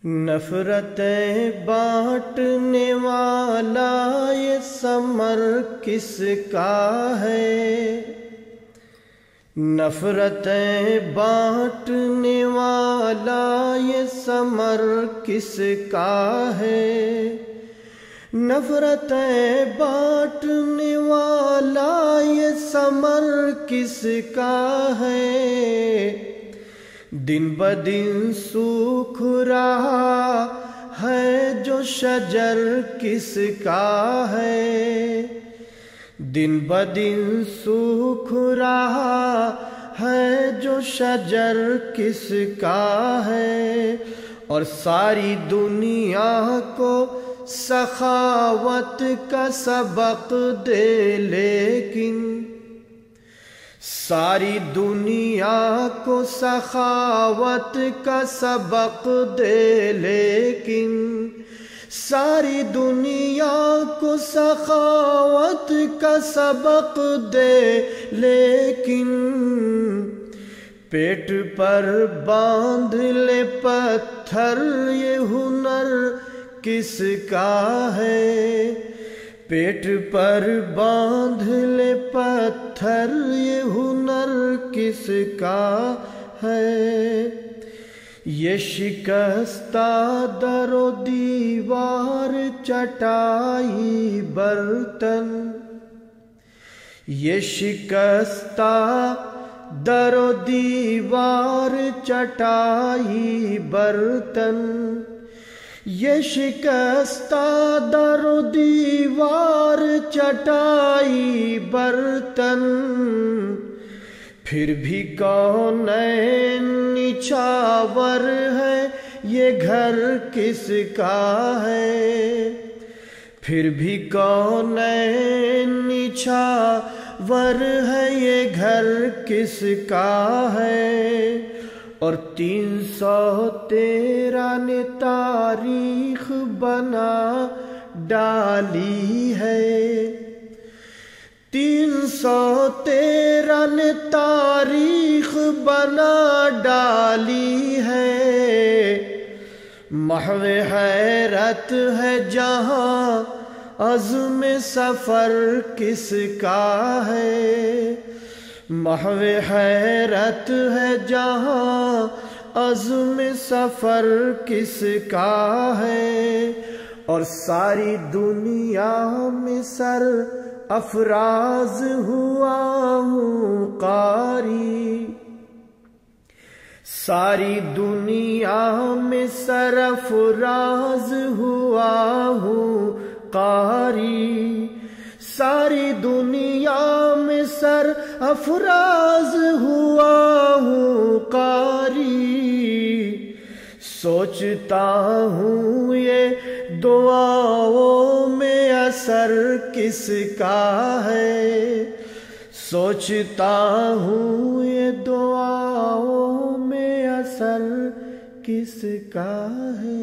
نفرتیں بانٹنے والا یہ ثمر کس کا ہے؟ نفرتیں بانٹنے والا یہ ثمر کس کا ہے؟ نفرتیں بانٹنے والا یہ ثمر کس کا ہے؟ دن بدن سوکھ رہا ہے جو شجر کس کا ہے؟ دن بدن سوکھ رہا ہے جو شجر کس کا ہے؟ اور ساری دنیا کو سخاوت کا سبق دے، لیکن ساری دنیا کو سخاوت کا سبق دے، لیکن ساری دنیا کو سخاوت کا سبق دے، لیکن پیٹ پر باندھ لے پتھر یہ ہنر کس کا ہے؟ پیٹ پر باندھ لے پتھر یہ ہنر کس کا ہے؟ یہ شکستہ در و دیوار چٹائی برتن، یہ شکستہ در و دیوار چٹائی برتن، یہ شکستہ در و دیوار چٹائی برتن، پھر بھی کونین نچھاور ہے یہ گھر کس کا ہے؟ پھر بھی کونین نچھاور ہے یہ گھر کس کا ہے؟ اور 313 نے تاریخ بنا ڈالی ہے، 313 نے تاریخ بنا ڈالی ہے، محو حیرت ہے جہاں عزم سفر کس کا ہے؟ محو حیرت ہے جہاں عزم سفر کس کا ہے؟ اور ساری دنیا میں سر افراز ہوا ہوں قاری، ساری دنیا میں سر افراز ہوا ہوں قاری، ساری دنیا میں سر افراز ہوا ہوں قاری، سوچتا ہوں یہ دعاؤں میں اثر کس کا ہے؟ سوچتا ہوں یہ دعاؤں میں اثر کس کا ہے؟